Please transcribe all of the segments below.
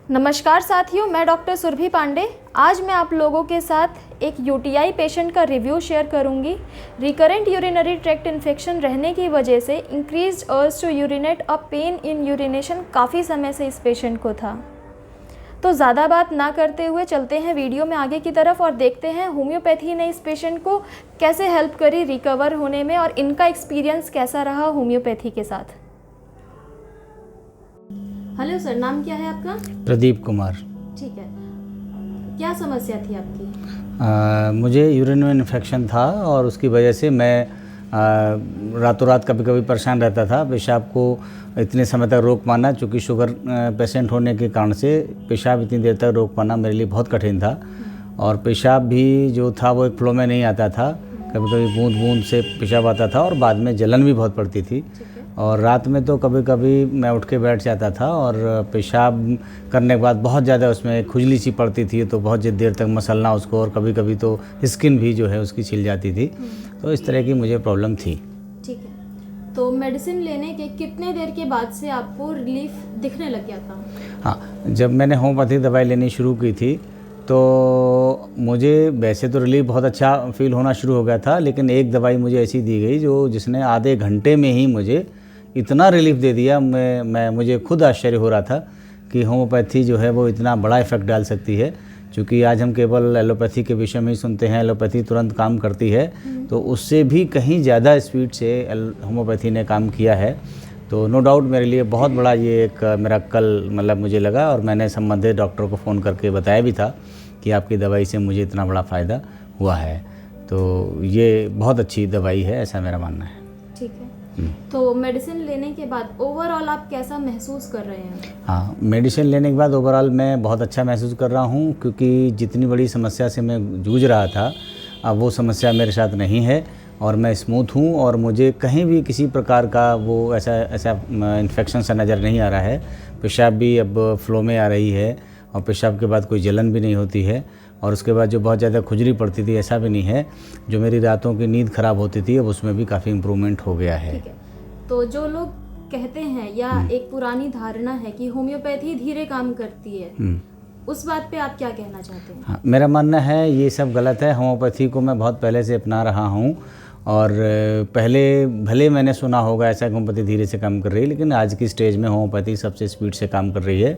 नमस्कार साथियों, मैं डॉक्टर सुरभि पांडे। आज मैं आप लोगों के साथ एक यूटीआई पेशेंट का रिव्यू शेयर करूंगी। रिकरेंट यूरिनरी ट्रैक्ट इन्फेक्शन रहने की वजह से इंक्रीज्ड अर्ज टू यूरिनेट और पेन इन यूरिनेशन काफ़ी समय से इस पेशेंट को था। तो ज़्यादा बात ना करते हुए चलते हैं वीडियो में आगे की तरफ और देखते हैं होम्योपैथी ने इस पेशेंट को कैसे हेल्प करी रिकवर होने में और इनका एक्सपीरियंस कैसा रहा होम्योपैथी के साथ। हेलो सर, नाम क्या है आपका? प्रदीप कुमार। ठीक है, क्या समस्या थी आपकी? मुझे यूरिन में इन्फेक्शन था और उसकी वजह से मैं रातों रात कभी कभी परेशान रहता था। पेशाब को इतने समय तक रोक पाना, चूँकि शुगर पेशेंट होने के कारण से पेशाब इतनी देर तक रोक पाना मेरे लिए बहुत कठिन था। और पेशाब भी जो था वो एक फ्लो में नहीं आता था, कभी कभी बूंद बूंद से पेशाब आता था और बाद में जलन भी बहुत पड़ती थी। और रात में तो कभी कभी मैं उठ के बैठ जाता था और पेशाब करने के बाद बहुत ज़्यादा उसमें खुजली सी पड़ती थी, तो बहुत देर तक मसलना उसको, और कभी कभी तो स्किन भी जो है उसकी छिल जाती थी। तो इस तरह की मुझे प्रॉब्लम थी। ठीक है, तो मेडिसिन लेने के कितने देर के बाद से आपको रिलीफ दिखने लग गया था? हाँ, जब मैंने होम्योपैथिक दवाई लेनी शुरू की थी तो मुझे वैसे तो रिलीफ बहुत अच्छा फील होना शुरू हो गया था, लेकिन एक दवाई मुझे ऐसी दी गई जिसने आधे घंटे में ही मुझे इतना रिलीफ दे दिया। मुझे खुद आश्चर्य हो रहा था कि होम्योपैथी जो है वो इतना बड़ा इफेक्ट डाल सकती है। क्योंकि आज हम केवल एलोपैथी के विषय में ही सुनते हैं, एलोपैथी तुरंत काम करती है, तो उससे भी कहीं ज़्यादा स्पीड से होम्योपैथी ने काम किया है। तो नो डाउट मेरे लिए बहुत बड़ा ये एक मेरा कल मुझे लगा, और मैंने संबंधित डॉक्टर को फ़ोन करके बताया भी था कि आपकी दवाई से मुझे इतना बड़ा फ़ायदा हुआ है। तो ये बहुत अच्छी दवाई है, ऐसा मेरा मानना है। ठीक है, तो मेडिसिन लेने के बाद ओवरऑल आप कैसा महसूस कर रहे हैं? हाँ, मेडिसिन लेने के बाद ओवरऑल मैं बहुत अच्छा महसूस कर रहा हूँ, क्योंकि जितनी बड़ी समस्या से मैं जूझ रहा था अब वो समस्या मेरे साथ नहीं है और मैं स्मूथ हूँ, और मुझे कहीं भी किसी प्रकार का वो ऐसा इन्फेक्शन सा नज़र नहीं आ रहा है। पेशाब भी अब फ्लो में आ रही है और पेशाब के बाद कोई जलन भी नहीं होती है, और उसके बाद जो बहुत ज़्यादा खुजली पड़ती थी ऐसा भी नहीं है। जो मेरी रातों की नींद ख़राब होती थी अब उसमें भी काफ़ी इम्प्रूवमेंट हो गया है। ठीक है, तो जो लोग कहते हैं या एक पुरानी धारणा है कि होम्योपैथी धीरे काम करती है, उस बात पे आप क्या कहना चाहते हैं? हाँ, मेरा मानना है ये सब गलत है। होम्योपैथी को मैं बहुत पहले से अपना रहा हूँ, और पहले भले मैंने सुना होगा ऐसा होम्योपैथी धीरे से काम कर रही है, लेकिन आज की स्टेज में होम्योपैथी सबसे स्पीड से काम कर रही है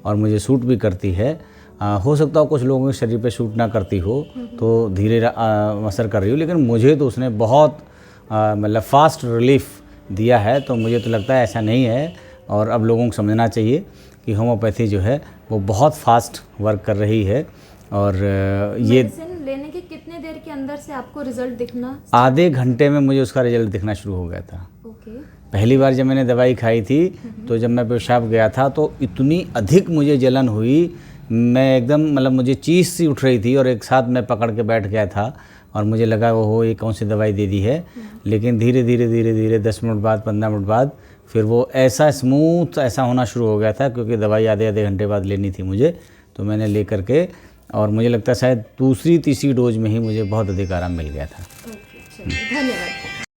और मुझे सूट भी करती है। हो सकता हो कुछ लोगों के शरीर पे सूट ना करती हो तो धीरे असर कर रही हो, लेकिन मुझे तो उसने बहुत फास्ट रिलीफ दिया है। तो मुझे तो लगता है ऐसा नहीं है, और अब लोगों को समझना चाहिए कि होम्योपैथी जो है वो बहुत फास्ट वर्क कर रही है। और ये मेडिसिन लेने के कितने देर के अंदर से आपको रिजल्ट दिखना? आधे घंटे में मुझे उसका रिजल्ट दिखना शुरू हो गया था। ओके। पहली बार जब मैंने दवाई खाई थी तो जब मैं पेशाब गया था तो इतनी अधिक मुझे जलन हुई, मैं एकदम मुझे चीज़ सी उठ रही थी, और एक साथ मैं पकड़ के बैठ गया था और मुझे लगा वो ये कौन सी दवाई दे दी है। लेकिन धीरे धीरे 10 मिनट बाद 15 मिनट बाद फिर वो ऐसा स्मूथ ऐसा होना शुरू हो गया था, क्योंकि दवाई आधे घंटे बाद लेनी थी मुझे। तो मैंने ले करके, और मुझे लगता है शायद दूसरी तीसरी डोज में ही मुझे बहुत अधिक आराम मिल गया था। ओके, चलिए, धन्यवाद।